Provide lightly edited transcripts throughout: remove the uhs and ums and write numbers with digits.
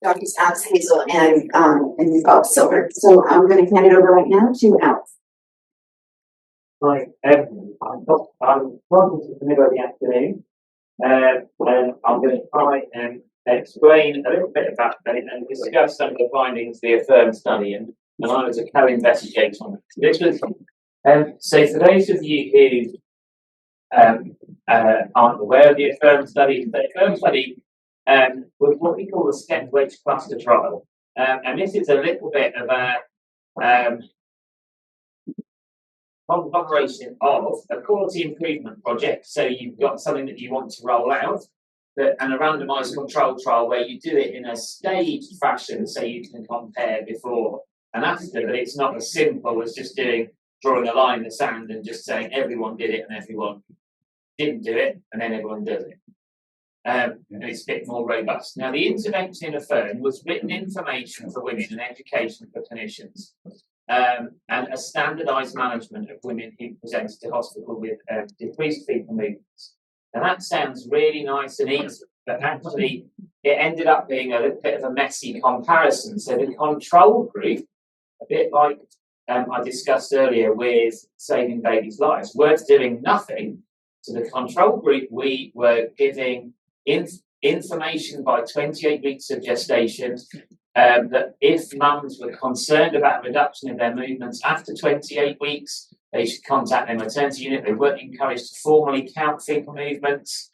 Dr. Alex Heazell and Bob Silver. So I'm going to hand it over right now to Alex. Hi, I'm talking to the middle of the afternoon, and I'm going to try and explain a little bit about that and discuss some of the findings of the Affirm study. And I was a co-investigator on this. So for those of you who aren't aware of the Affirm study, the Affirm study was what we call a step wedge cluster trial, and this is a little bit of a conglomeration of a quality improvement project. So you've got something that you want to roll out, and a randomised control trial where you do it in a staged fashion so you can compare before and after, but it's not as simple as just drawing a line in the sand and just saying everyone did it and everyone didn't do it and then everyone does it. And it's a bit more robust. Now, the intervention in Affirm was written information for women and education for clinicians, and a standardised management of women who presented to hospital with decreased fetal movements. Now, that sounds really nice and easy, but actually it ended up being a little bit of a messy comparison. So the control group, a bit like I discussed earlier with saving babies' lives, were doing nothing. To the control group, we were giving information by 28 weeks of gestation that if mums were concerned about a reduction in their movements after 28 weeks, they should contact their maternity unit. They weren't encouraged to formally count fetal movements.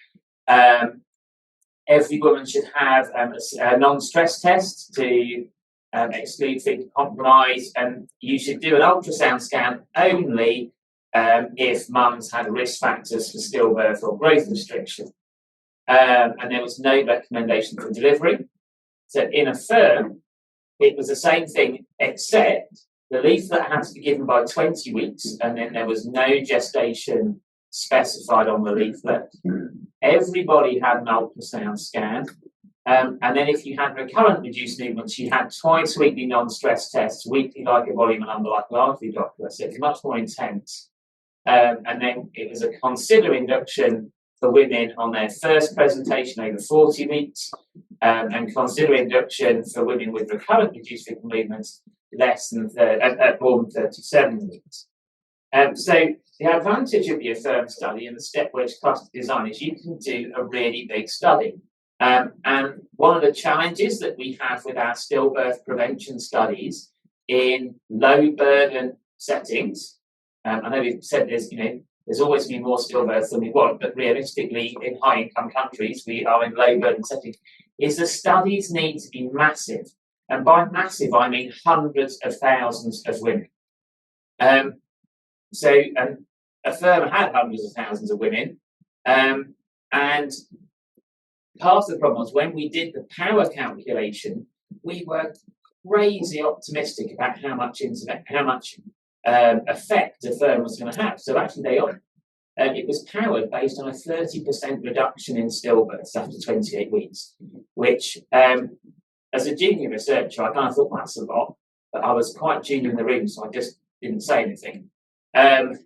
Every woman should have a non-stress test to exclude fetal compromise, and you should do an ultrasound scan only if mums had risk factors for stillbirth or growth restriction. And there was no recommendation for delivery. So in Affirm, it was the same thing, except the leaflet had to be given by 20 weeks, and then there was no gestation specified on the leaflet. Everybody had an ultrasound scan. And then if you had recurrent reduced movements, you had twice weekly non-stress tests, weekly lipo volume and umbilical artery Doppler. So it's much more intense. And then it was a consider induction for women on their first presentation over 40 weeks, and consider induction for women with recurrent reduced fetal movements at more than 37 weeks. So the advantage of the Affirm study and the step wedge cluster design is you can do a really big study. And one of the challenges that we have with our stillbirth prevention studies in low burden settings, I know we've said there's always been more stillbirths than we want, but realistically, in high-income countries, we are in low-burden settings, is the studies need to be massive. And by massive, I mean hundreds of thousands of women. So Affirm had hundreds of thousands of women. And part of the problem was when we did the power calculation, we were crazy optimistic about how much effect Affirm was going to have. So actually it was powered based on a 30% reduction in stillbirths after 28 weeks, which as a junior researcher, I kind of thought that's a lot, but I was quite junior in the room, so I just didn't say anything. And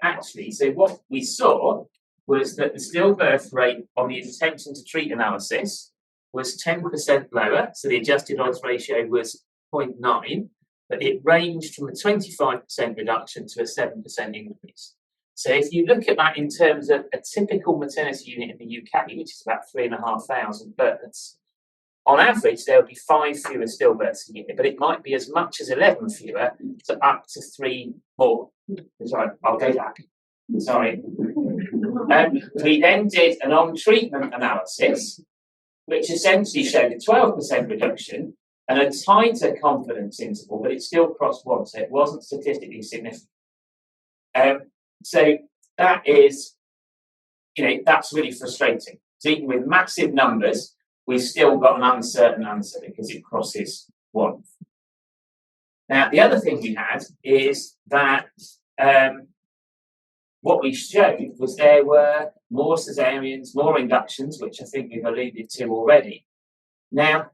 actually, so what we saw was that the stillbirth rate on the intention to treat analysis was 10% lower, so the adjusted odds ratio was 0.9, but it ranged from a 25% reduction to a 7% increase. So if you look at that in terms of a typical maternity unit in the UK, which is about 3,500 births, on average, there would be 5 fewer stillbirths a year, but it might be as much as 11 fewer to up to 3 more. Sorry, I'll go back. Sorry. We then did an on-treatment analysis, which essentially showed a 12% reduction and a tighter confidence interval, but it still crossed 1, so it wasn't statistically significant. So that is, that's really frustrating. So even with massive numbers, we've still got an uncertain answer because it crosses 1. Now, the other thing we had is that what we showed was there were more caesareans, more inductions, which I think we've alluded to already. Now,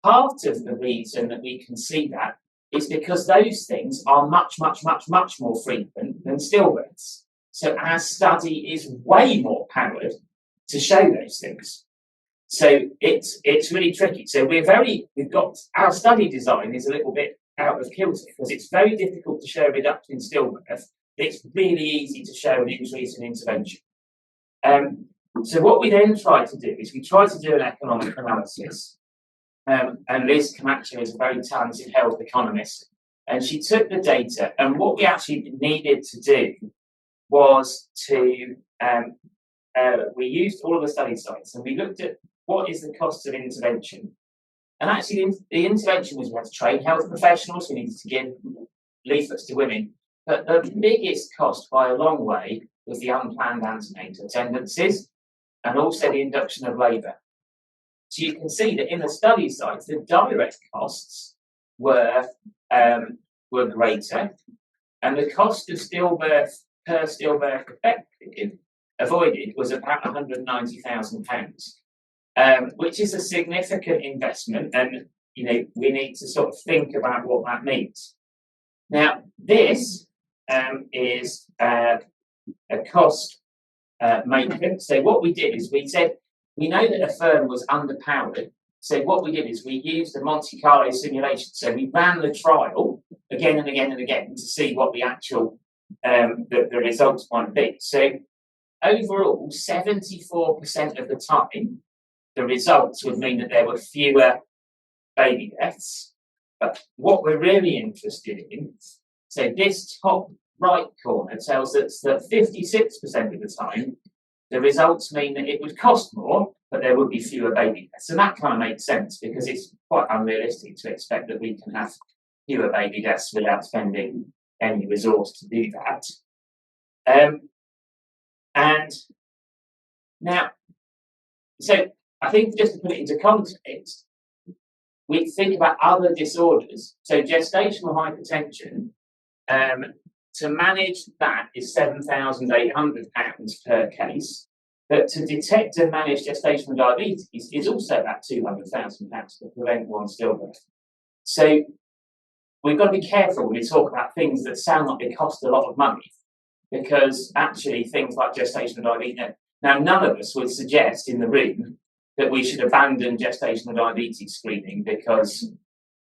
part of the reason that we can see that is because those things are much, much, much, much more frequent than stillbirths. So our study is way more powered to show those things. So it's really tricky. So we've got our study design is a little bit out of kilter because it's very difficult to show a reduction in stillbirth. It's really easy to show an increase in intervention. So what we then try to do is we try to do an economic analysis. And Liz Camacho is a very talented health economist. And she took the data, and what we actually needed to do was to we used all of the study sites and we looked at what is the cost of intervention. And actually, the intervention was we had to train health professionals, we needed to give leaflets to women. But the biggest cost by a long way was the unplanned antenatal attendances and also the induction of labour. So you can see that in the study sites, the direct costs were greater, and the cost of stillbirth per stillbirth avoided was about £190,000, which is a significant investment, and we need to sort of think about what that means. Now, this is a cost matrix. So what we did is we said we know that a firm was underpowered. So what we did is we used a Monte Carlo simulation. So we ran the trial again and again and again to see what the actual the results might be. So overall, 74% of the time, the results would mean that there were fewer baby deaths. But what we're really interested in, so this top right corner tells us that 56% of the time, the results mean that it would cost more, but there would be fewer baby deaths. And that kind of makes sense because it's quite unrealistic to expect that we can have fewer baby deaths without spending any resource to do that. And now, so I think just to put it into context, we think about other disorders. So gestational hypertension, to manage that is £7,800 per case. But to detect and manage gestational diabetes is also about £200,000 to prevent one stillbirth. So we've got to be careful when we talk about things that sound like they cost a lot of money, because actually things like gestational diabetes. Now, none of us would suggest in the room that we should abandon gestational diabetes screening because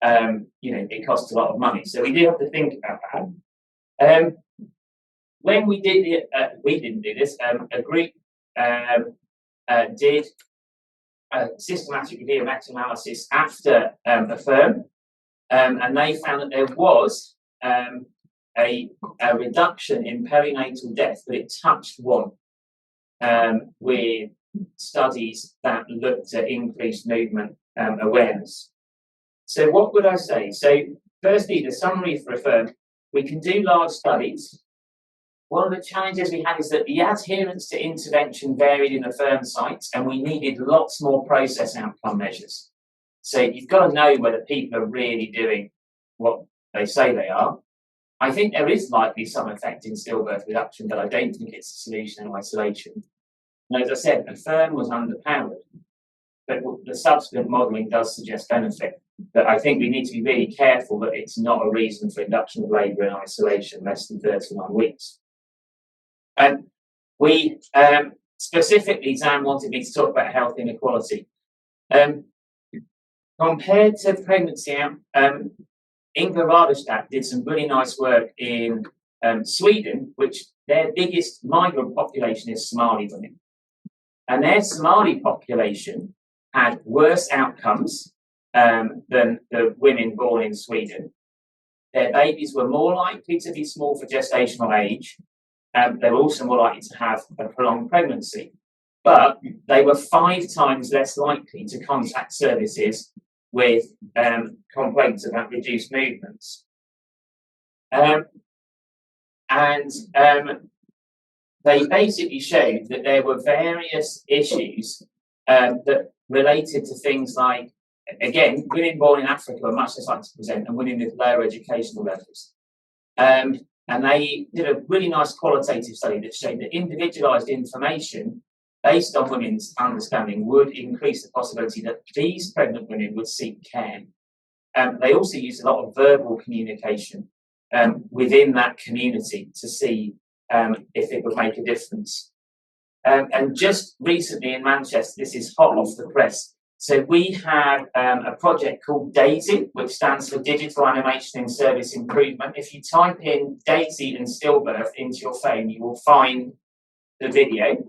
it costs a lot of money. So we do have to think about that. When we did it, we didn't do this. A group did a systematic review meta-analysis after a firm, and they found that there was a reduction in perinatal death, but it touched one with studies that looked at increased movement awareness. So what would I say? So firstly, the summary for a firm, we can do large studies. One of the challenges we had is that the adherence to intervention varied in the firm sites, and we needed lots more process outcome measures. So you've got to know whether people are really doing what they say they are. I think there is likely some effect in stillbirth reduction, but I don't think it's a solution in isolation. And as I said, the firm was underpowered, but the subsequent modelling does suggest benefit. But I think we need to be really careful that it's not a reason for induction of labour in isolation less than 39 weeks. And we specifically, Zan wanted me to talk about health inequality. Compared to pregnancy, Ingvar Wadderstad did some really nice work in Sweden, which their biggest migrant population is Somali women. And their Somali population had worse outcomes than the women born in Sweden. Their babies were more likely to be small for gestational age. They were also more likely to have a prolonged pregnancy. But they were 5 times less likely to contact services with complaints about reduced movements. They basically showed that there were various issues that related to things like, again, women born in Africa are much less likely to present, and women with lower educational levels. And they did a really nice qualitative study that showed that individualised information based on women's understanding would increase the possibility that these pregnant women would seek care. They also used a lot of verbal communication within that community to see if it would make a difference. And just recently in Manchester, this is hot off the press. So we had a project called DAISY, which stands for Digital Animation in Service Improvement. If you type in DAISY and stillbirth into your phone, you will find the video.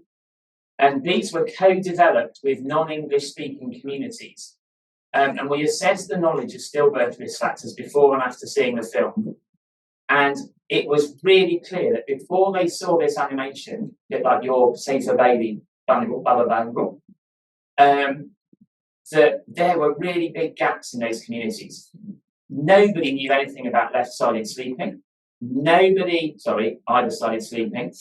And these were co-developed with non-English speaking communities. And we assessed the knowledge of stillbirth risk factors before and after seeing the film. And it was really clear that before they saw this animation, a bit like your Safer Baby, Bangle, Baba Bangle, that there were really big gaps in those communities. Nobody knew anything about left-sided sleeping. Either-sided sleeping.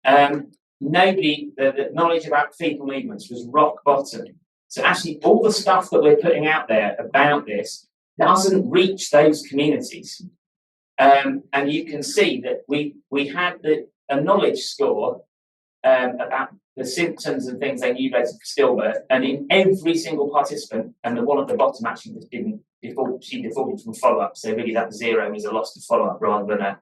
The knowledge about fetal movements was rock bottom. So actually all the stuff that we're putting out there about this doesn't reach those communities. And you can see that we had a knowledge score about the symptoms and things they knew related to stillbirth, and in every single participant, and the one at the bottom actually just didn't default, she defaulted from follow-up, so really that 0 was a loss to follow-up rather than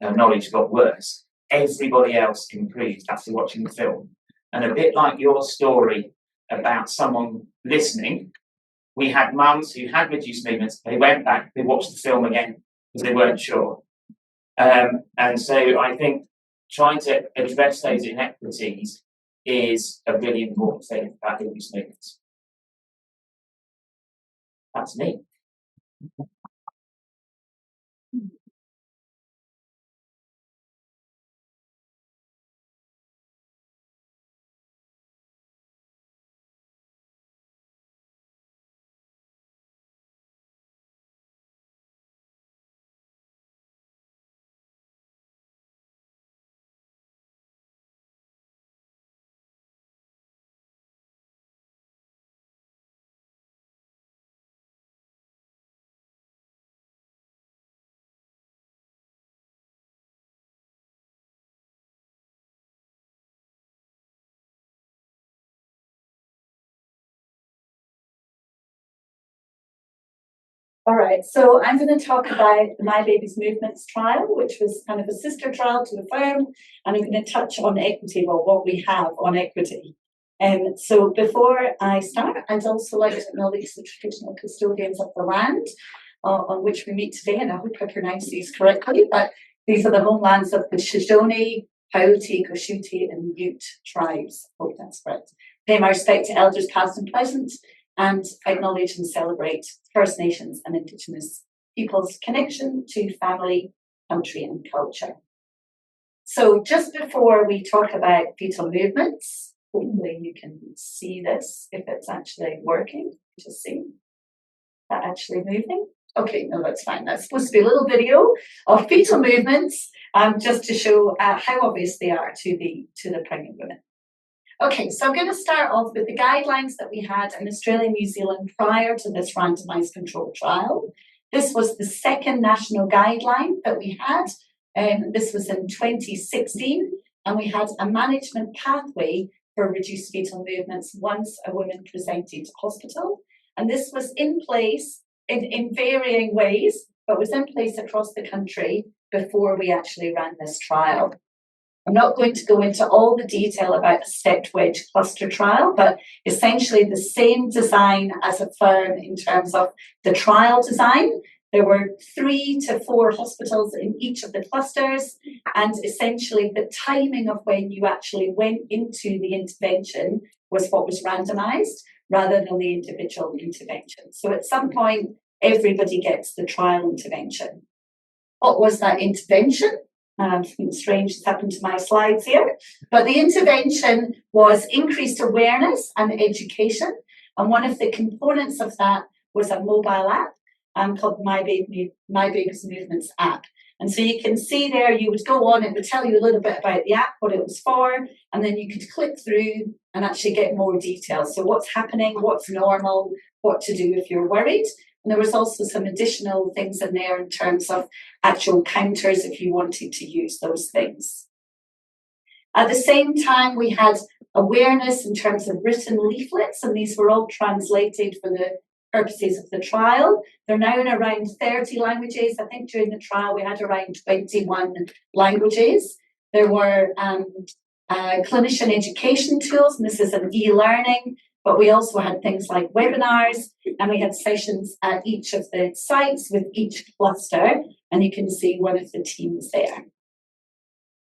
a knowledge got worse. Everybody else improved after watching the film. And a bit like your story about someone listening, we had mums who had reduced movements, they went back, they watched the film again because they weren't sure. And so I think trying to address those inequities is a really important thing about reduced movements. That's me. All right, so I'm going to talk about the My Baby's Movements trial, which was kind of a sister trial to the firm, and I'm going to touch on equity, well, what we have on equity. So before I start, I'd also like to acknowledge the traditional custodians of the land on which we meet today, and I hope I pronounce these correctly, but these are the homelands of the Shoshone, Paiute, Koshuti, and Ute tribes. I hope that's correct. Pay my respect to elders past and present, and acknowledge and celebrate First Nations and Indigenous peoples' connection to family, country, and culture. So just before we talk about fetal movements, hopefully you can see this, if it's actually working. Just see that actually moving. Okay, no, that's fine. That's supposed to be a little video of fetal movements, just to show how obvious they are to the pregnant women. Okay, so I'm going to start off with the guidelines that we had in Australia and New Zealand prior to this randomised controlled trial. This was the second national guideline that we had. This was in 2016, and we had a management pathway for reduced fetal movements once a woman presented to hospital. And this was in place in varying ways, but was in place across the country before we actually ran this trial. I'm not going to go into all the detail about the stepped wedge cluster trial, but essentially the same design as a firm in terms of the trial design. There were 3 to 4 hospitals in each of the clusters, and essentially the timing of when you actually went into the intervention was what was randomised rather than the individual intervention. So at some point, everybody gets the trial intervention. What was that intervention? Something strange has happened to my slides here, but the intervention was increased awareness and education, and one of the components of that was a mobile app called My Baby's Movements app. And so you can see there, you would go on, it would tell you a little bit about the app, what it was for, and then you could click through and actually get more details. So what's happening, what's normal, what to do if you're worried. And there was also some additional things in there in terms of actual counters if you wanted to use those things. At the same time, we had awareness in terms of written leaflets, and these were all translated for the purposes of the trial. They're now in around 30 languages. I think during the trial we had around 21 languages. There were clinician education tools, and this is an e-learning, but we also had things like webinars, and we had sessions at each of the sites with each cluster, and you can see one of the teams there.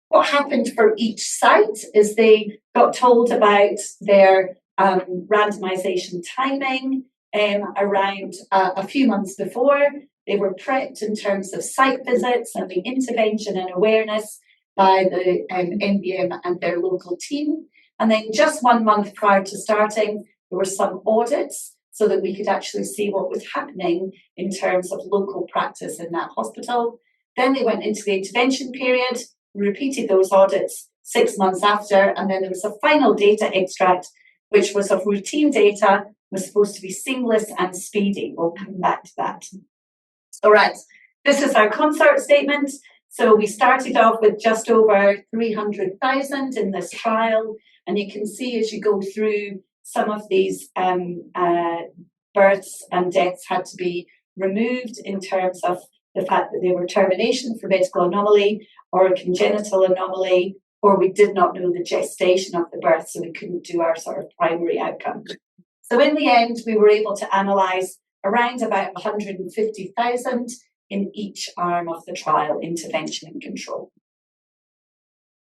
What happened for each site is they got told about their randomization timing around a few months before. They were prepped in terms of site visits and the intervention and awareness by the NBM and their local team. And then just 1 month prior to starting, there were some audits so that we could actually see what was happening in terms of local practice in that hospital. Then they went into the intervention period, repeated those audits 6 months after, and then there was a final data extract, which was of routine data, was supposed to be seamless and speedy. We'll come back to that. All right, this is our concert statement. So we started off with just over 300,000 in this trial, and you can see as you go through, some of these births and deaths had to be removed in terms of the fact that they were termination for medical anomaly or a congenital anomaly, or we did not know the gestation of the birth, so we couldn't do our sort of primary outcome. So in the end, we were able to analyse around about 150,000 in each arm of the trial, intervention and control.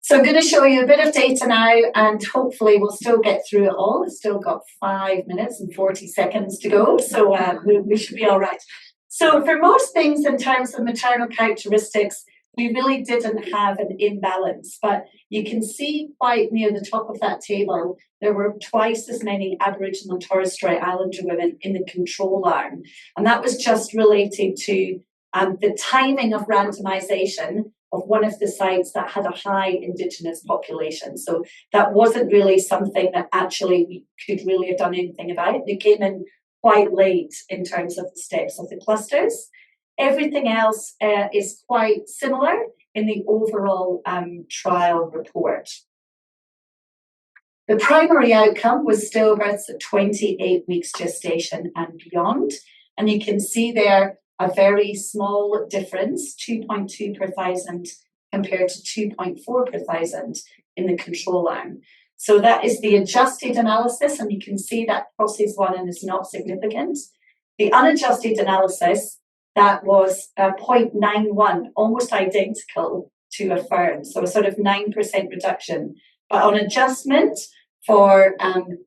So I'm going to show you a bit of data now, and hopefully we'll still get through it all. It's still got 5 minutes and 40 seconds to go, so we should be all right. So for most things in terms of maternal characteristics, we really didn't have an imbalance, but you can see quite near the top of that table, there were twice as many Aboriginal and Torres Strait Islander women in the control arm. And that was just related to the timing of randomization of one of the sites that had a high Indigenous population. So that wasn't really something that actually we could really have done anything about. They came in quite late in terms of the steps of the clusters. Everything else is quite similar in the overall trial report. The primary outcome was stillbirths at 28 weeks gestation and beyond. And you can see there a very small difference, 2.2 per thousand compared to 2.4 per thousand in the control arm. So that is the adjusted analysis, and you can see that crosses one and is not significant. The unadjusted analysis, that was 0.91, almost identical to affirm, so a sort of 9% reduction. But on adjustment for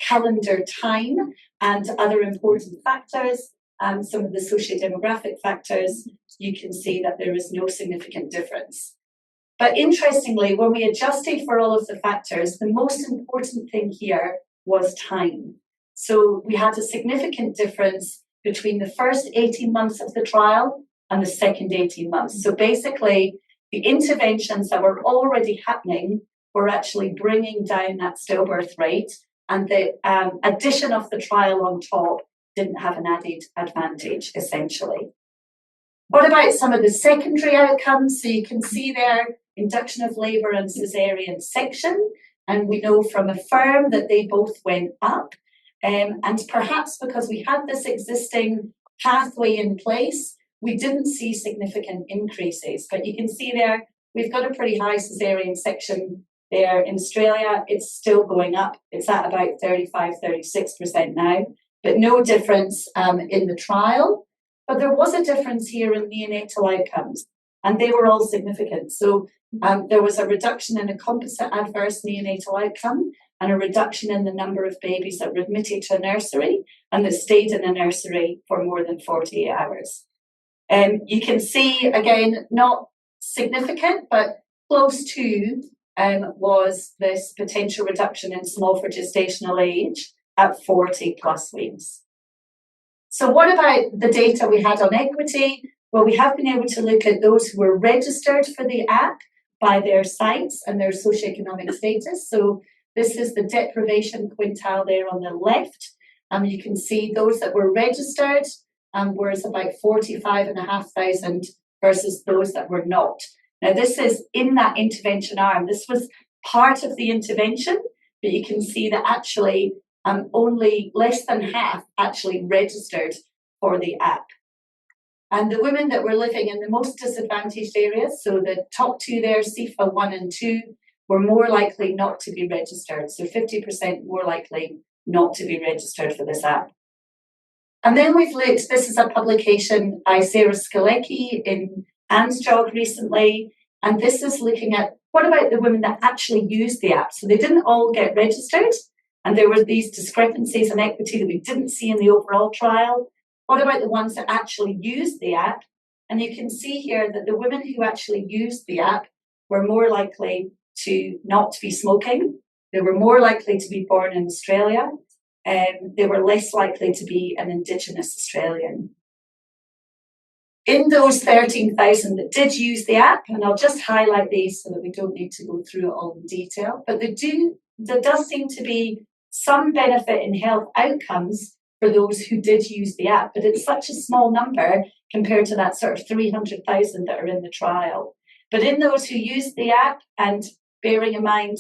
calendar time and other important factors, some of the socio-demographic factors, you can see that there is no significant difference. But interestingly, when we adjusted for all of the factors, the most important thing here was time. So we had a significant difference between the first 18 months of the trial and the second 18 months. So basically, the interventions that were already happening were actually bringing down that stillbirth rate, and the addition of the trial on top didn't have an added advantage, essentially. What about some of the secondary outcomes? So you can see there, induction of labour and caesarean section, and we know from affirm that they both went up. And perhaps because we had this existing pathway in place, we didn't see significant increases. But you can see there, we've got a pretty high caesarean section there. In Australia, it's still going up. It's at about 35-36% now, but no difference in the trial. But there was a difference here in neonatal outcomes, and they were all significant. So there was a reduction in a composite adverse neonatal outcome and a reduction in the number of babies that were admitted to a nursery and that stayed in a nursery for more than 48 hours. You can see, again, not significant, but close to was this potential reduction in small for gestational age at 40 plus weeks. So what about the data we had on equity? Well, we have been able to look at those who were registered for the app by their sites and their socioeconomic status. So this is the deprivation quintile there on the left. You can see those that were registered, whereas about 45,500 versus those that were not. Now, this is in that intervention arm. This was part of the intervention, but you can see that actually only less than half actually registered for the app. And the women that were living in the most disadvantaged areas, so the top two there, CIFA 1 and 2, were more likely not to be registered. So 50% more likely not to be registered for this app. And then we've looked, this is a publication by Sarah Skalecki in Ansjog recently, and this is looking at what about the women that actually used the app? So they didn't all get registered, and there were these discrepancies in equity that we didn't see in the overall trial. What about the ones that actually used the app? And you can see here that the women who actually used the app were more likely to not be smoking. They were more likely to be born in Australia. They were less likely to be an Indigenous Australian. In those 13,000 that did use the app, and I'll just highlight these so that we don't need to go through it all in detail, but there does seem to be some benefit in health outcomes for those who did use the app, but it's such a small number compared to that sort of 300,000 that are in the trial. But in those who used the app, and bearing in mind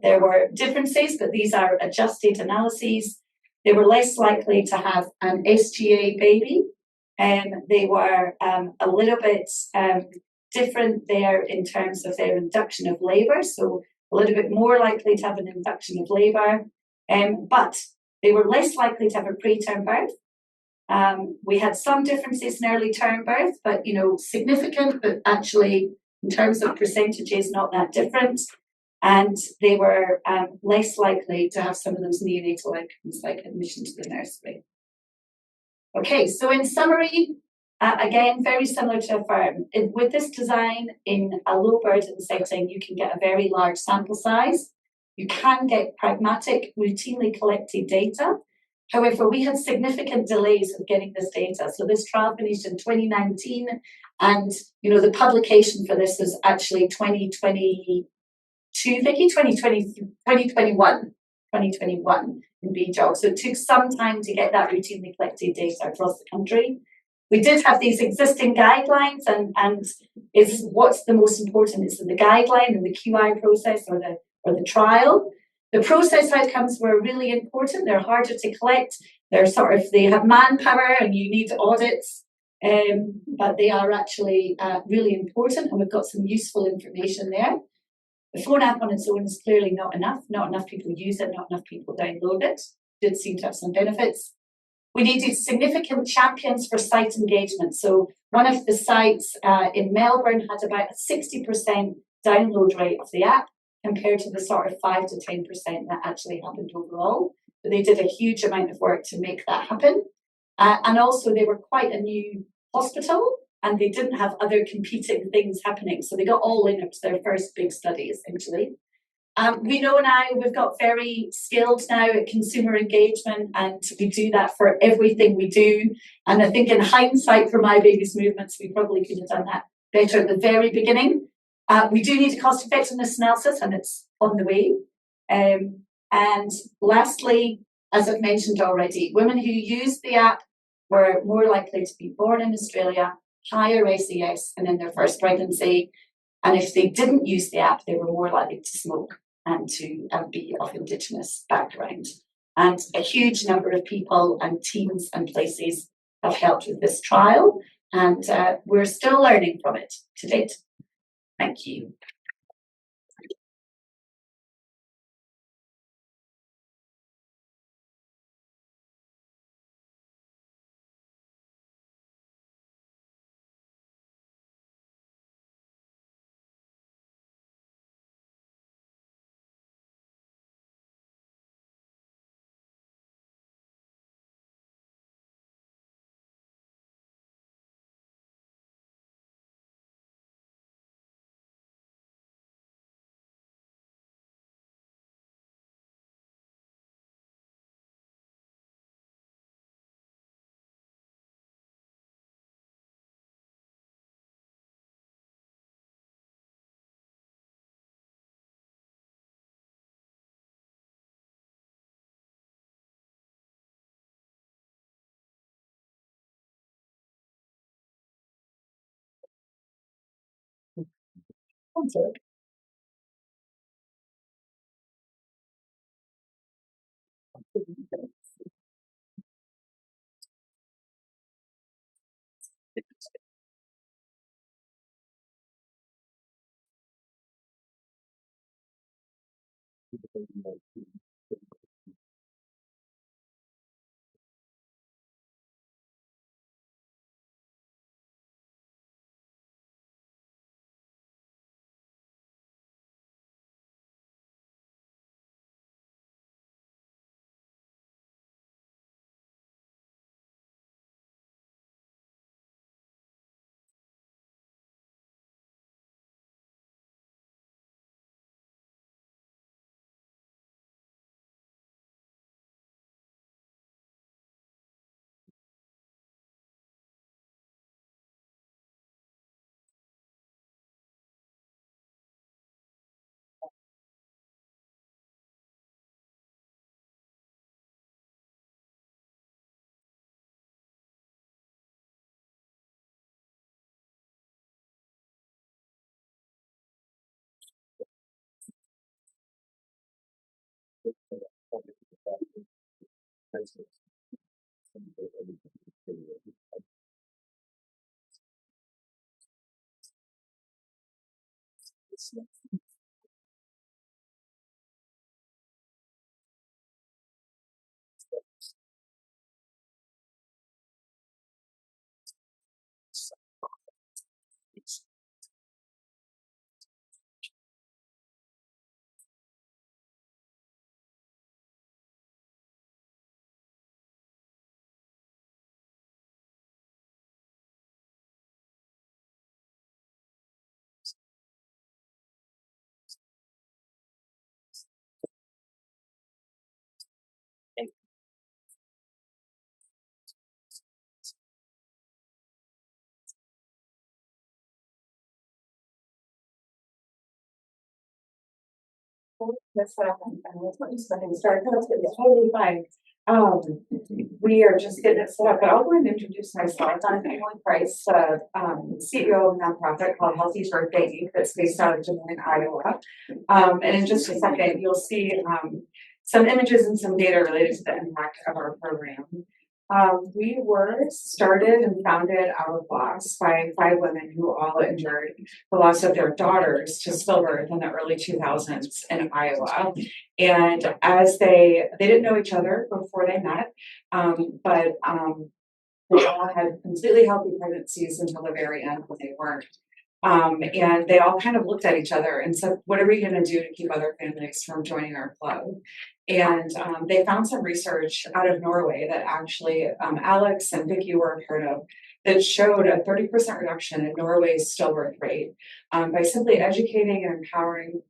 there were differences, but these are adjusted analyses, they were less likely to have an SGA baby. They were a little bit different there in terms of their induction of labour, so a little bit more likely to have an induction of labour, but they were less likely to have a preterm birth. We had some differences in early term birth, but significant, but actually in terms of percentages, not that different. And they were less likely to have some of those neonatal outcomes like admission to the nursery. Okay, so in summary, again, very similar to Affirm. With this design in a low burden setting, you can get a very large sample size. You can get pragmatic, routinely collected data. However, we had significant delays of getting this data. So this trial finished in 2019, and the publication for this was actually 2022, Vicky, 2021 in BJOG. So it took some time to get that routinely collected data across the country. We did have these existing guidelines, and it's what's the most important is the guideline and the QI process or the trial. The process outcomes were really important. They're harder to collect. They have manpower and you need audits, but they are actually really important, and we've got some useful information there. The phone app on its own is clearly not enough. Not enough people use it, not enough people download it. It did seem to have some benefits. We needed significant champions for site engagement. So one of the sites in Melbourne had about a 60% download rate of the app compared to the sort of 5 to 10% that actually happened overall. But they did a huge amount of work to make that happen. And also they were quite a new hospital, and they didn't have other competing things happening. So they got all in. It was their first big study, essentially. We know now we've got very skilled now at consumer engagement, and we do that for everything we do. And I think in hindsight for My Baby's Movements, we probably could have done that better at the very beginning. We do need a cost effectiveness analysis, and it's on the way. And lastly, as I've mentioned already, women who used the app were more likely to be born in Australia, higher SES, and in their first pregnancy. And if they didn't use the app, they were more likely to smoke and to be of Indigenous background. And a huge number of people and teams and places have helped with this trial, and we're still learning from it to date. Thank you. That's what happened. It's totally fine. Um, we are just getting it set up, but I'll go ahead and introduce myself. I'm Emily Price, CEO of a nonprofit called Healthy Birthday, that's based out of Des Moines, Iowa. And in just a second, you'll see some images and some data related to the impact of our program. We were started and founded out of loss by 5 women who all endured the loss of their daughters to stillbirth in the early 2000s in Iowa. And as they didn't know each other before they met, but they all had completely healthy pregnancies until the very end when they weren't. And they all kind of looked at each other and said, what are we going to do to keep other families from joining our club? And they found some research out of Norway that actually Alex and Vicky were a part of that showed a 30% reduction in Norway's stillbirth rate by simply educating and empowering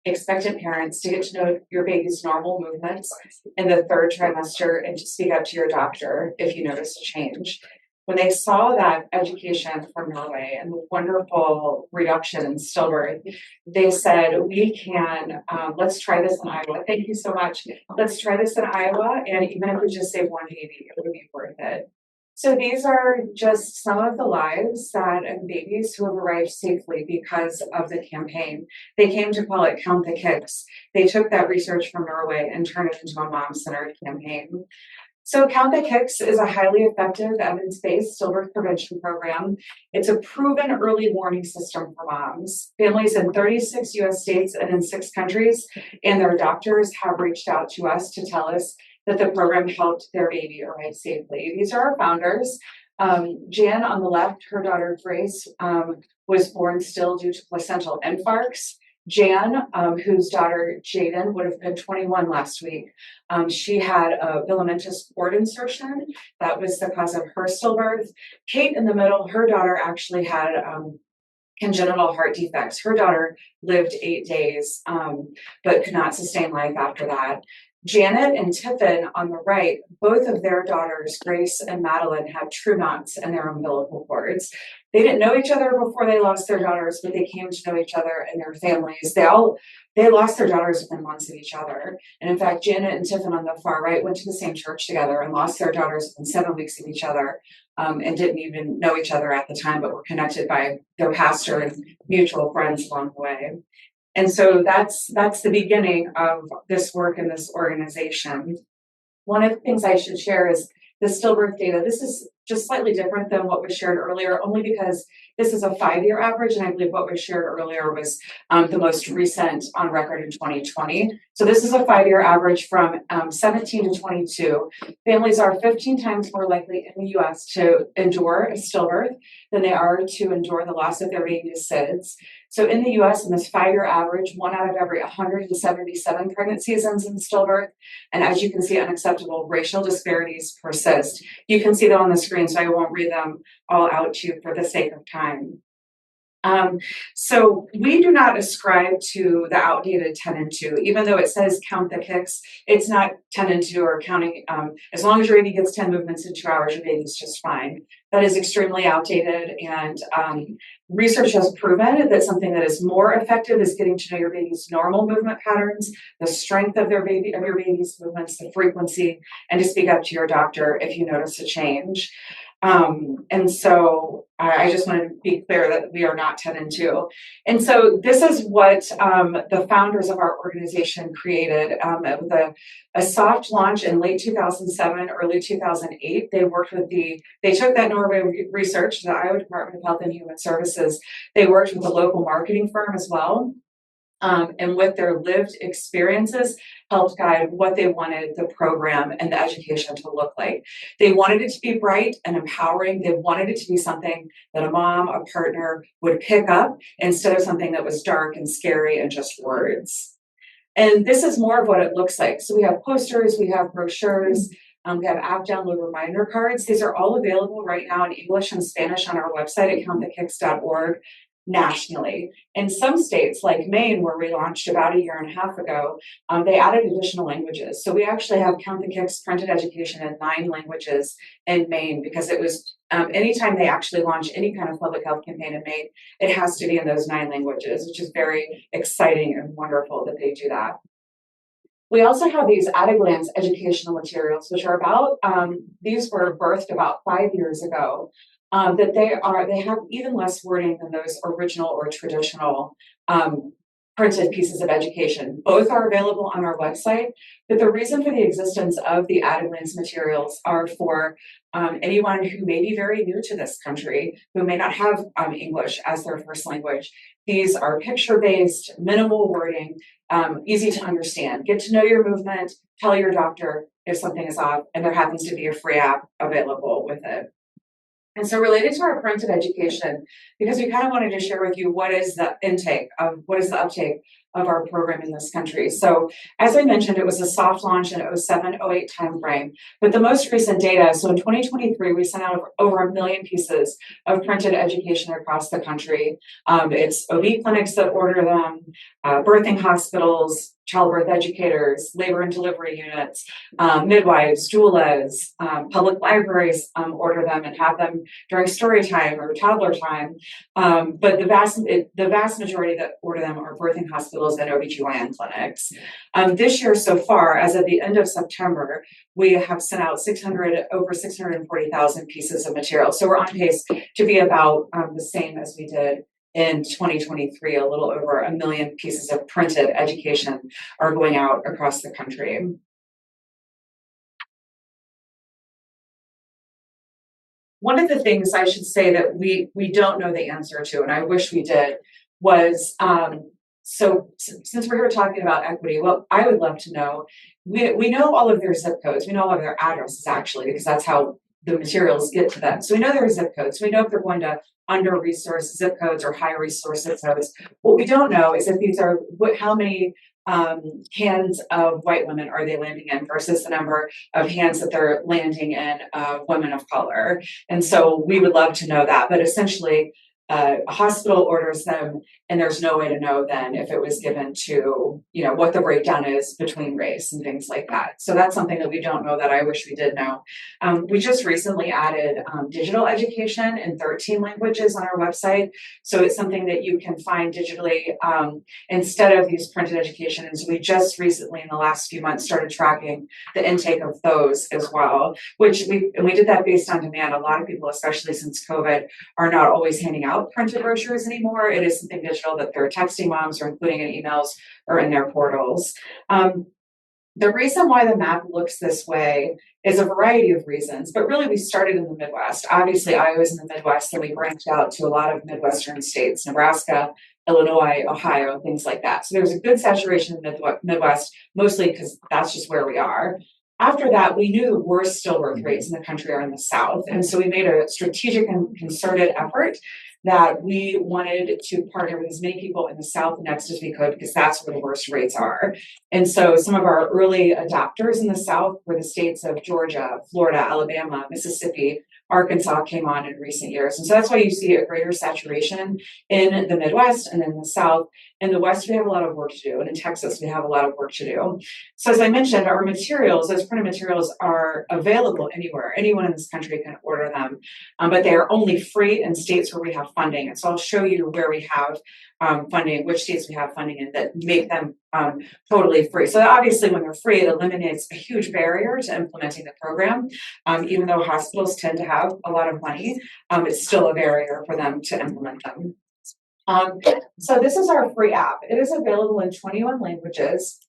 expectant parents to get to know your baby's normal movements in the 3rd trimester and to speak up to your doctor if you notice a change. When they saw that education from Norway and the wonderful reduction in stillbirth, they said, we can, let's try this in Iowa. Thank you so much. Let's try this in Iowa. And even if we just save one baby, it would be worth it. So these are just some of the lives that and babies who have arrived safely because of the campaign. They came to call it Count the Kicks. They took that research from Norway and turned it into a mom-centered campaign. So Count the Kicks is a highly effective evidence-based stillbirth prevention program. It's a proven early warning system for moms. Families in 36 US states and in 6 countries and their doctors have reached out to us to tell us that the program helped their baby arrive safely. These are our founders. Jan on the left, her daughter Grace was born still due to placental infarcts. Jan, whose daughter Jaden would have been 21 last week, she had a filamentous cord insertion. That was the cause of her stillbirth. Kate in the middle, her daughter actually had congenital heart defects. Her daughter lived 8 days, but could not sustain life after that. Janet and Tiffin on the right, both of their daughters, Grace and Madeline, had true knots in their umbilical cords. They didn't know each other before they lost their daughters, but they came to know each other and their families. They lost their daughters within months of each other. And in fact, Janet and Tiffin on the far right went to the same church together and lost their daughters within 7 weeks of each other, and didn't even know each other at the time, but were connected by their pastor and mutual friends along the way. And so that's the beginning of this work in this organization. One of the things I should share is the stillbirth data. This is just slightly different than what was shared earlier, only because this is a 5-year average, and I believe what was shared earlier was the most recent on record in 2020. So this is a 5-year average from 17 to 22. Families are 15 times more likely in the US to endure a stillbirth than they are to endure the loss of their baby's SIDS. So in the US, in this 5-year average, 1 out of every 177 pregnancies ends in stillbirth. And as you can see, unacceptable racial disparities persist. You can see them on the screen, so I won't read them all out to you for the sake of time. So we do not ascribe to the outdated 10 and 2, even though it says count the kicks, it's not 10 and 2 or counting, as long as your baby gets 10 movements in 2 hours, your baby's just fine. That is extremely outdated, and research has proven that something that is more effective is getting to know your baby's normal movement patterns, the strength of your baby's movements, the frequency, and to speak up to your doctor if you notice a change. And so I just want to be clear that we are not 10 and 2. And so this is what the founders of our organization created with a soft launch in late 2007, early 2008. They took that Norway research, the Iowa Department of Health and Human Services. They worked with a local marketing firm as well. And with their lived experiences, helped guide what they wanted the program and the education to look like. They wanted it to be bright and empowering. They wanted it to be something that a mom, a partner would pick up instead of something that was dark and scary and just words. And this is more of what it looks like. So we have posters, we have brochures, we have app download reminder cards. These are all available right now in English and Spanish on our website at countthekicks.org. Nationally. In some states like Maine, where we launched about 1.5 years ago, they added additional languages. So we actually have Count the Kicks printed education in 9 languages in Maine, because it was anytime they actually launch any kind of public health campaign in Maine, it has to be in those 9 languages, which is very exciting and wonderful that they do that. We also have these at-a-glance educational materials, which are about, these were birthed about 5 years ago. That they have even less wording than those original or traditional printed pieces of education. Both are available on our website, but the reason for the existence of the at-a-glance materials are for anyone who may be very new to this country, who may not have English as their first language. These are picture-based, minimal wording, easy to understand. Get to know your movement, tell your doctor if something is off, and there happens to be a free app available with it. And so related to our printed education, because we kind of wanted to share with you what is the uptake of our program in this country. So as I mentioned, it was a soft launch in 07-08 timeframe, but the most recent data, so in 2023, we sent out over 1 million pieces of printed education across the country. It's OB clinics that order them, birthing hospitals, childbirth educators, labor and delivery units, midwives, doulas, public libraries order them and have them during story time or toddler time. But the vast majority that order them are birthing hospitals and OBGYN clinics. This year so far, as of the end of September, we have sent out over 640,000 pieces of material. So we're on pace to be about the same as we did in 2023. A little over 1 million pieces of printed education are going out across the country. One of the things I should say that we don't know the answer to, and I wish we did, was so since we're here talking about equity, what I would love to know, we know all of their zip codes, we know all of their addresses actually, because that's how the materials get to them. So we know their zip codes. We know if they're going to under-resourced zip codes or high-resource zip codes. What we don't know is if these are how many hands of white women are they landing in versus the number of hands that they're landing in women of color. And so we would love to know that. But essentially, a hospital orders them, and there's no way to know then if it was given to, what the breakdown is between race and things like that. So that's something that we don't know that I wish we did know. We just recently added digital education in 13 languages on our website. So it's something that you can find digitally instead of these printed education. And so we just recently, in the last few months, started tracking the intake of those as well, which we did that based on demand. A lot of people, especially since COVID, are not always handing out printed brochures anymore. It is something digital that they're texting moms or including in emails or in their portals. The reason why the map looks this way is a variety of reasons, but really we started in the Midwest. Obviously, I was in the Midwest, and we branched out to a lot of Midwestern states, Nebraska, Illinois, Ohio, things like that. So there's a good saturation in the Midwest, mostly because that's just where we are. After that, we knew the worst stillbirth rates in the country are in the South. And so we made a strategic and concerted effort that we wanted to partner with as many people in the South next as we could, because that's where the worst rates are. And so some of our early adopters in the South were the states of Georgia, Florida, Alabama, Mississippi, Arkansas came on in recent years. And so that's why you see a greater saturation in the Midwest and in the South. In the West, we have a lot of work to do. And in Texas, we have a lot of work to do. So as I mentioned, our materials, those printed materials are available anywhere. Anyone in this country can order them, but they are only free in states where we have funding. And so I'll show you where we have funding, which states we have funding in that make them totally free. So obviously when they're free, it eliminates a huge barrier to implementing the program. Even though hospitals tend to have a lot of money, it's still a barrier for them to implement them. So this is our free app. It is available in 21 languages.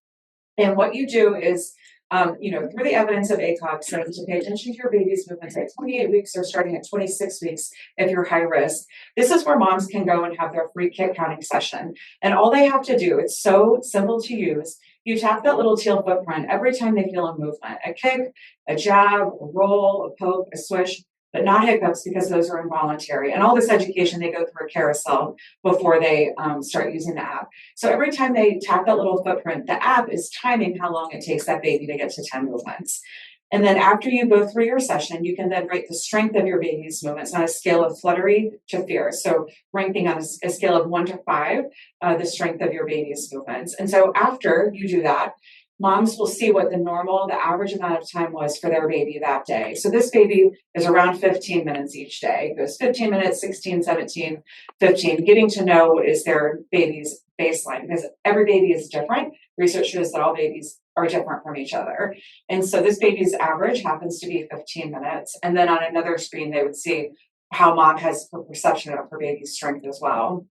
And what you do is, through the evidence of ACOG, so to pay attention to your baby's movements at 28 weeks or starting at 26 weeks if you're high risk. This is where moms can go and have their free kick counting session. And all they have to do, it's so simple to use. You tap that little teal footprint every time they feel a movement, a kick, a jab, a roll, a poke, a swish, but not hiccups, because those are involuntary. And all this education, they go through a carousel before they start using the app. So every time they tap that little footprint, the app is timing how long it takes that baby to get to 10 movements. And then after you go through your session, you can then rate the strength of your baby's movements on a scale of fluttery to fear. So ranking on a scale of 1 to 5, the strength of your baby's movements. And so after you do that, moms will see what the average amount of time was for their baby that day. So this baby is around 15 minutes each day. It goes 15 minutes, 16, 17, 15, getting to know what is their baby's baseline, because every baby is different. Research shows that all babies are different from each other. And so this baby's average happens to be 15 minutes. And then on another screen, they would see how mom has her perception of her baby's strength as well.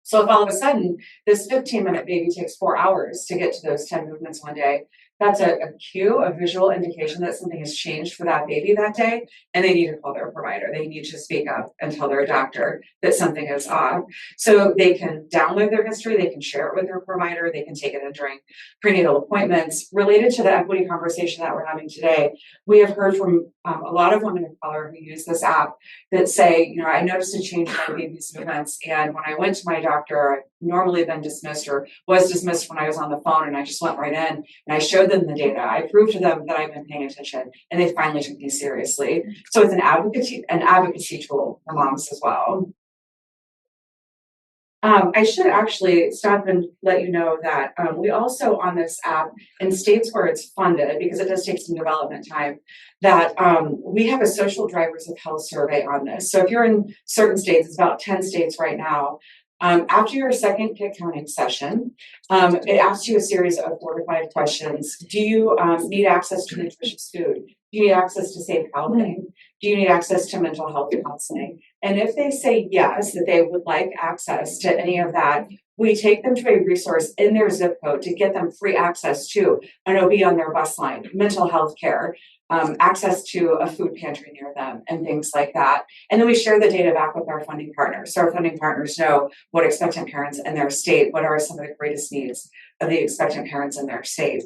So if all of a sudden this 15-minute baby takes 4 hours to get to those 10 movements one day, that's a cue, a visual indication that something has changed for that baby that day, and they need to call their provider. They need to speak up and tell their doctor that something is off. So they can download their history, they can share it with their provider, they can take it in during prenatal appointments. Related to the equity conversation that we're having today, we have heard from a lot of women of color who use this app that say, I noticed a change in my baby's movements, and when I went to my doctor, I've normally been dismissed or was dismissed when I was on the phone, and I just went right in and I showed them the data. I proved to them that I've been paying attention, and they finally took me seriously. So it's an advocacy tool for moms as well. I should actually stop and let you know that we also on this app, in states where it's funded, because it does take some development time, that we have a social drivers of health survey on this. So if you're in certain states, it's about 10 states right now. After your second kick counting session, it asks you a series of 4 to 5 questions. Do you need access to nutritious food? Do you need access to safe housing? Do you need access to mental health counseling? And if they say yes, that they would like access to any of that, we take them to a resource in their zip code to get them free access to an OB on their bus line, mental health care, access to a food pantry near them, and things like that. And then we share the data back with our funding partners. So our funding partners know what expectant parents in their state, what are some of the greatest needs of the expectant parents in their state.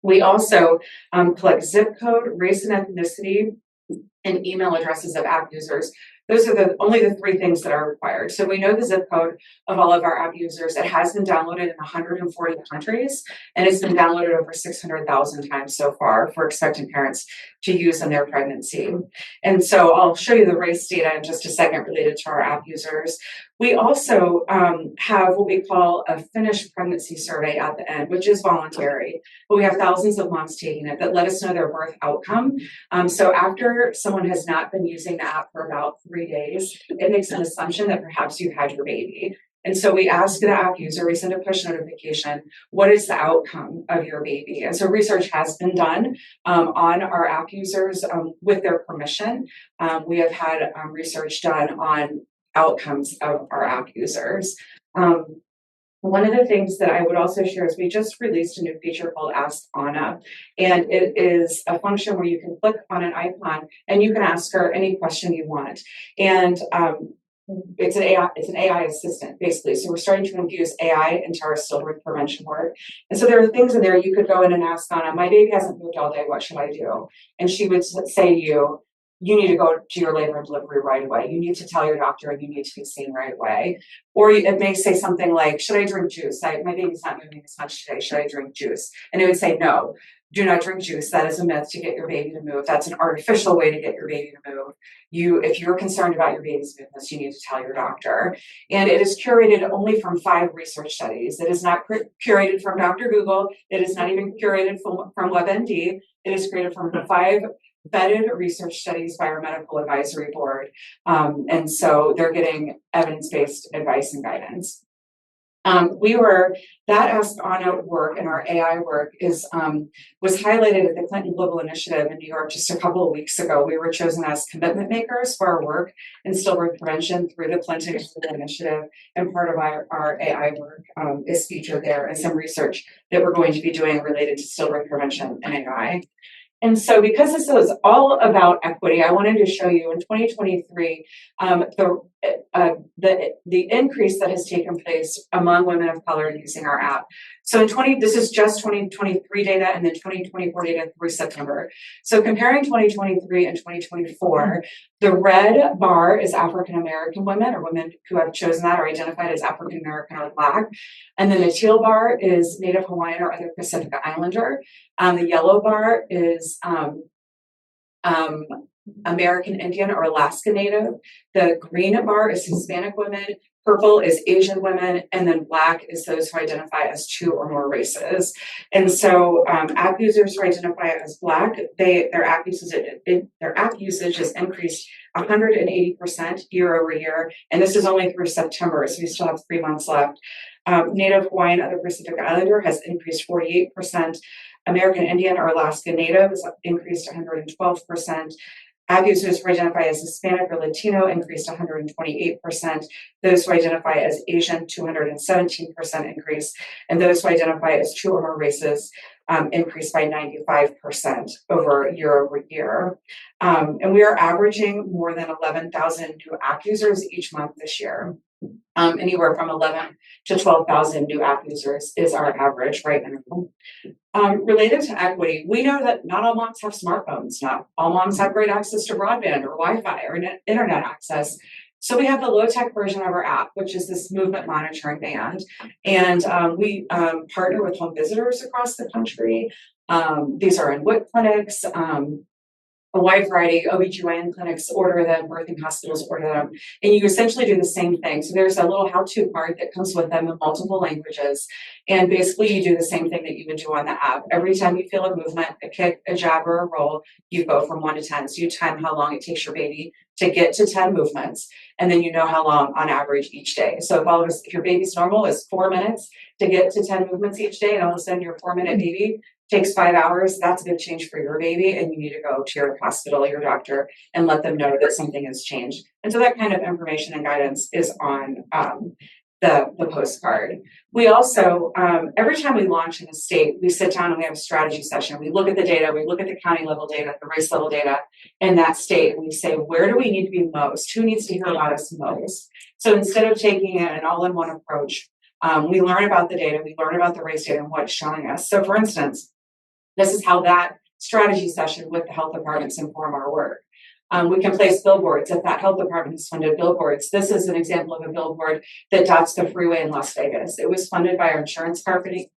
We also collect zip code, race and ethnicity, and email addresses of app users. Those are only the 3 things that are required. So we know the zip code of all of our app users. It has been downloaded in 140 countries, and it's been downloaded over 600,000 times so far for expectant parents to use in their pregnancy. And so I'll show you the race data in just a second related to our app users. We also have what we call a finished pregnancy survey at the end, which is voluntary, but we have thousands of moms taking it that let us know their birth outcome. So after someone has not been using the app for about 3 days, it makes an assumption that perhaps you had your baby. And so we ask the app user, we send a push notification, what is the outcome of your baby? And so research has been done on our app users with their permission. We have had research done on outcomes of our app users. One of the things that I would also share is we just released a new feature called Ask Anna, and it is a function where you can click on an icon and you can ask her any question you want. And it's an AI assistant basically. So we're starting to infuse AI into our stillbirth prevention work. And so there are things in there you could go in and ask Anna, my baby hasn't moved all day, what should I do? And she would say to you, you need to go to your labor and delivery right away. You need to tell your doctor and you need to be seen right away. Or it may say something like, should I drink juice? My baby's not moving as much today. Should I drink juice? And it would say, no, do not drink juice. That is a myth to get your baby to move. That's an artificial way to get your baby to move. If you're concerned about your baby's movements, you need to tell your doctor. And it is curated only from 5 research studies. It is not curated from Dr. Google. It is not even curated from WebMD. It is created from 5 vetted research studies by our medical advisory board. And so they're getting evidence-based advice and guidance. That Ask Anna work and our AI work was highlighted at the Clinton Global Initiative in New York just a couple of weeks ago. We were chosen as commitment makers for our work in stillbirth prevention through the Clinton Global Initiative, and part of our AI work is featured there, and some research that we're going to be doing related to stillbirth prevention and AI. And so because this is all about equity, I wanted to show you in 2023 the increase that has taken place among women of color using our app. So this is just 2023 data and then 2024 data through September. So comparing 2023 and 2024, the red bar is African American women, or women who have chosen that or identified as African American or Black. And then the teal bar is Native Hawaiian or other Pacific Islander. The yellow bar is American Indian or Alaska Native. The green bar is Hispanic women. Purple is Asian women, and then black is those who identify as 2 or more races. And so app users who identify as Black, their app usage has increased 180% year over year, and this is only through September, so we still have 3 months left. Native Hawaiian, other Pacific Islander has increased 48%. American Indian or Alaska Native has increased 112%. App users who identify as Hispanic or Latino increased 128%. Those who identify as Asian, 217% increase. And those who identify as 2 or more races increased by 95% over year. And we are averaging more than 11,000 new app users each month this year. Anywhere from 11 to 12,000 new app users is our average right now. Related to equity, we know that not all moms have smartphones. Not all moms have great access to broadband or Wi-Fi or internet access. So we have the low-tech version of our app, which is this movement monitoring band. And we partner with home visitors across the country. These are in WIC clinics, a wide variety. OBGYN clinics order them, birthing hospitals order them, and you essentially do the same thing. So there's a little how-to card that comes with them in multiple languages, and basically you do the same thing that you would do on the app. Every time you feel a movement, a kick, a jab, or a roll, you go from 1 to 10. So you time how long it takes your baby to get to 10 movements, and then you know how long on average each day. So if your baby's normal is 4 minutes to get to 10 movements each day, and all of a sudden your 4-minute baby takes 5 hours, that's a big change for your baby, and you need to go to your hospital, your doctor, and let them know that something has changed. And so that kind of information and guidance is on the postcard. We also, every time we launch in a state, we sit down and we have a strategy session. We look at the data, we look at the county level data, the race level data in that state, and we say, where do we need to be most? Who needs to hear about us most? So instead of taking an all-in-one approach, we learn about the data, we learn about the race data and what it's showing us. So for instance, this is how that strategy session with the health departments inform our work. We can place billboards if that health department has funded billboards. This is an example of a billboard that dots the freeway in Las Vegas. It was funded by our insurance company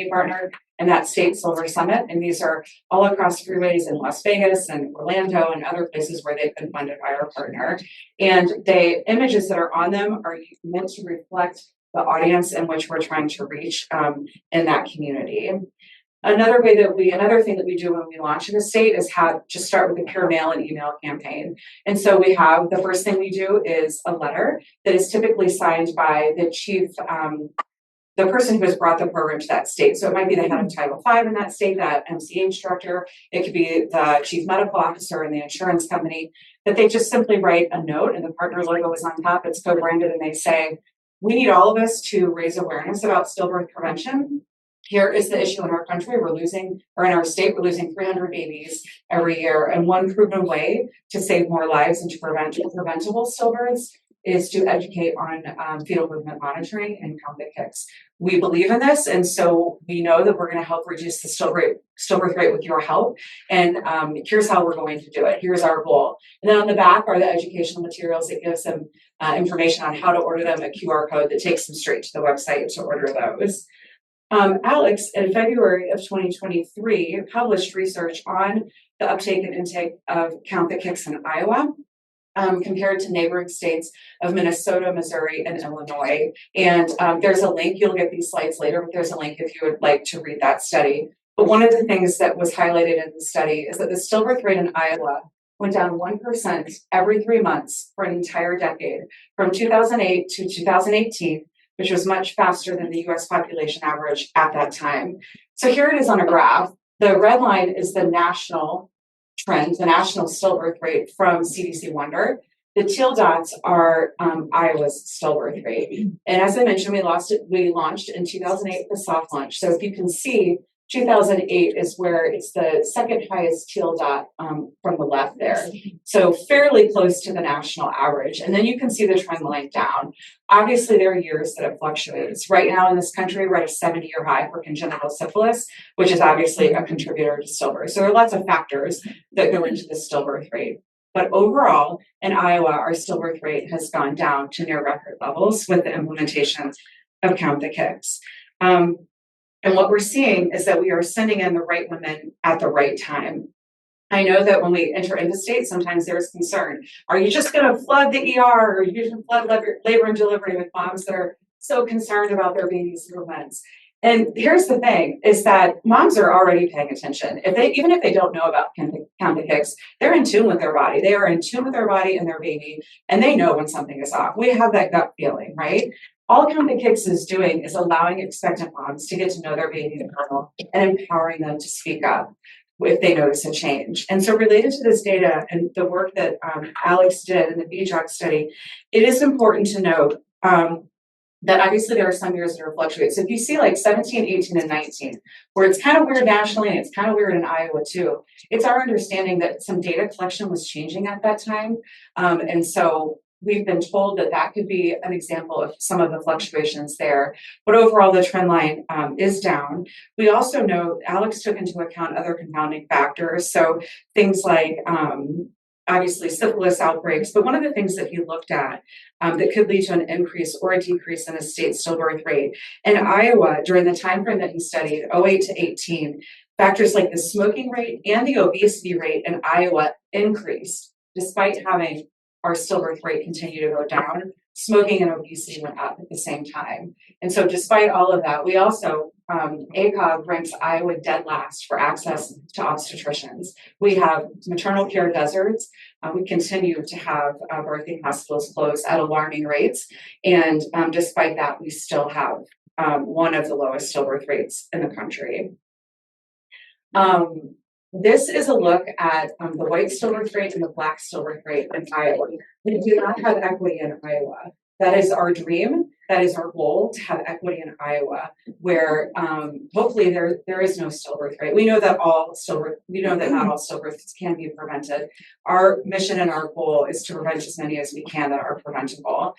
partner and that state Silver Summit. And these are all across freeways in Las Vegas and Orlando and other places where they've been funded by our partner. And the images that are on them are meant to reflect the audience in which we're trying to reach in that community. Another thing that we do when we launch in a state is just start with a pure mail and email campaign. And so the first thing we do is a letter that is typically signed by the chief, the person who has brought the program to that state. So it might be the head of Title V in that state, that MCH director. It could be the chief medical officer in the insurance company, that they just simply write a note and the partner logo is on top. It's co-branded and they say, we need all of us to raise awareness about stillbirth prevention. Here is the issue in our country. We're losing, or in our state, we're losing 300 babies every year. And one proven way to save more lives and to prevent preventable stillbirths is to educate on fetal movement monitoring and count the kicks. We believe in this, and so we know that we're going to help reduce the stillbirth rate with your help. And here's how we're going to do it. Here's our goal. And then on the back are the educational materials that gives them information on how to order them, a QR code that takes them straight to the website to order those. Alex, in February of 2023, published research on the uptake and intake of Count the Kicks in Iowa, compared to neighboring states of Minnesota, Missouri, and Illinois. And there's a link, you'll get these slides later, but there's a link if you would like to read that study. But one of the things that was highlighted in the study is that the stillbirth rate in Iowa went down 1% every 3 months for an entire decade, from 2008 to 2018, which was much faster than the US population average at that time. So here it is on a graph. The red line is the national trend, the national stillbirth rate from CDC Wonder. The teal dots are Iowa's stillbirth rate. And as I mentioned, we launched in 2008 with the soft launch. So if you can see, 2008 is where it's the second highest teal dot from the left there. So fairly close to the national average. And then you can see the trend line down. Obviously, there are years that it fluctuates. Right now in this country, we're at a 70-year high for congenital syphilis, which is obviously a contributor to stillbirth. So there are lots of factors that go into the stillbirth rate. But overall, in Iowa, our stillbirth rate has gone down to near record levels with the implementation of Count the Kicks. And what we're seeing is that we are sending in the right women at the right time. I know that when we enter into states, sometimes there's concern. Are you just going to flood the ER, or are you going to flood labor and delivery with moms that are so concerned about their baby's movements? And here's the thing, is that moms are already paying attention. Even if they don't know about Count the Kicks, they're in tune with their body. They are in tune with their body and their baby, and they know when something is off. We have that gut feeling, right? All Count the Kicks is doing is allowing expectant moms to get to know their baby in kernel and empowering them to speak up if they notice a change. And so related to this data and the work that Alex did in the BJOC study, it is important to note that obviously there are some years that are fluctuating. So if you see like 17, 18, and 19, where it's kind of weird nationally and it's kind of weird in Iowa too, it's our understanding that some data collection was changing at that time. And so we've been told that that could be an example of some of the fluctuations there. But overall, the trend line is down. We also know Alex took into account other confounding factors. So things like obviously syphilis outbreaks, but one of the things that he looked at that could lead to an increase or a decrease in a state's stillbirth rate. In Iowa, during the time frame that he studied, 08 to 18, factors like the smoking rate and the obesity rate in Iowa increased, despite having our stillbirth rate continue to go down. Smoking and obesity went up at the same time. And so despite all of that, we also, ACOG ranks Iowa dead last for access to obstetricians. We have maternal care deserts. We continue to have birthing hospitals close at alarming rates. And despite that, we still have one of the lowest stillbirth rates in the country. This is a look at the white stillbirth rate and the black stillbirth rate in Iowa. We do not have equity in Iowa. That is our dream. That is our goal, to have equity in Iowa, where hopefully there is no stillbirth rate. We know that not all stillbirths can be prevented. Our mission and our goal is to prevent as many as we can that are preventable.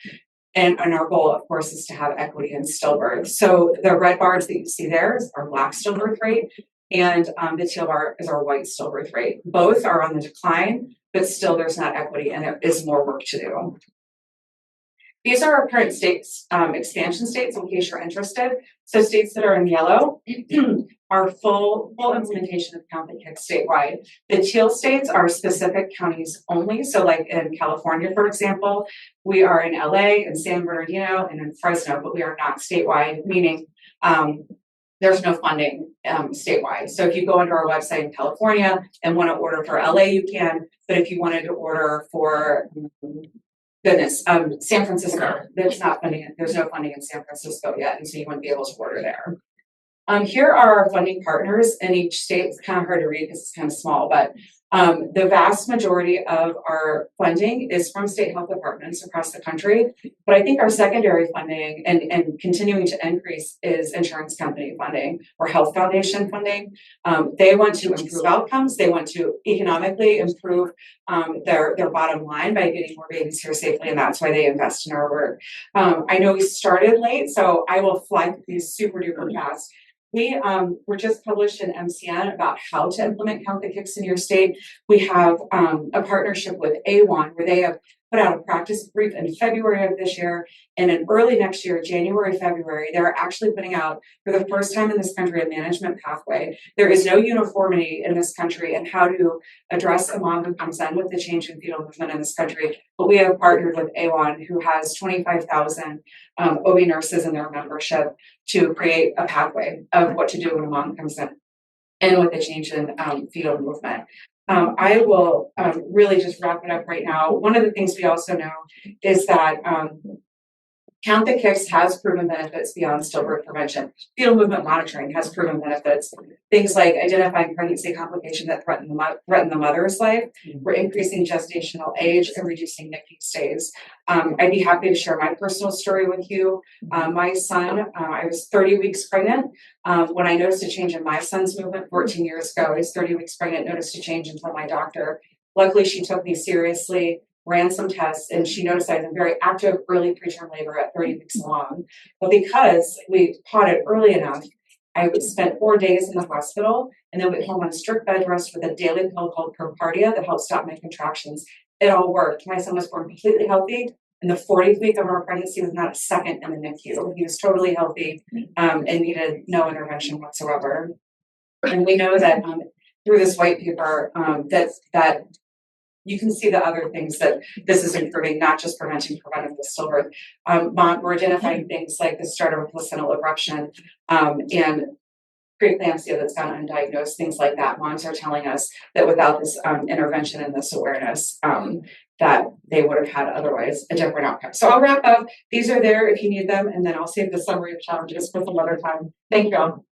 And our goal, of course, is to have equity in stillbirth. So the red bars that you see there is our black stillbirth rate, and the teal bar is our white stillbirth rate. Both are on the decline, but still there's not equity and there is more work to do. These are our current states, expansion states, in case you're interested. So states that are in yellow are full implementation of Count the Kicks statewide. The teal states are specific counties only. So like in California, for example, we are in LA and San Bernardino and in Fresno, but we are not statewide, meaning there's no funding statewide. So if you go onto our website in California and want to order for LA, you can. But if you wanted to order for San Francisco, there's no funding in San Francisco yet, and so you wouldn't be able to order there. Here are our funding partners in each state. It's kind of hard to read because it's kind of small, but The vast majority of our funding is from state health departments across the country, but I think our secondary funding and continuing to increase is insurance company funding or health foundation funding. They want to improve outcomes. They want to economically improve their bottom line by getting more babies here safely, and that's why they invest in our work. I know we started late, so I will fly through these super duper fast. We were just published in MCN about how to implement Count the Kicks in your state. We have a partnership with A1 where they have put out a practice brief in February of this year, and in early next year, January, February, they're actually putting out for the first time in this country a management pathway. There is no uniformity in this country in how to address a mom who comes in with the change in fetal movement in this country, but we have partnered with A1 who has 25,000 OB nurses in their membership to create a pathway of what to do when a mom comes in and with the change in fetal movement. I will really just wrap it up right now. One of the things we also know is that Count the Kicks has proven benefits beyond stillbirth prevention. Fetal movement monitoring has proven benefits. Things like identifying pregnancy complications that threaten the mother's life. We're increasing gestational age and reducing NICU stays. I'd be happy to share my personal story with you. My son, I was 30 weeks pregnant. When I noticed a change in my son's movement 14 years ago, I was 30 weeks pregnant, noticed a change and told my doctor. Luckily, she took me seriously, ran some tests, and she noticed I was in very active early preterm labor at 30 weeks along. But because we caught it early enough, I spent 4 days in the hospital and then went home on strict bed rest with a daily pill called Procardia that helped stop my contractions. It all worked. My son was born completely healthy. In the 40th week of our pregnancy, was not a second in the NICU. He was totally healthy and needed no intervention whatsoever. And we know that through this white paper that you can see the other things that this is improving, not just preventing preventative stillbirth. We're identifying things like the start of a placental eruption and preeclampsia that's gone undiagnosed, things like that. Moms are telling us that without this intervention and this awareness, that they would have had otherwise a different outcome. So I'll wrap up. These are there if you need them, and then I'll save the summary of challenges for some other time. Thank you all.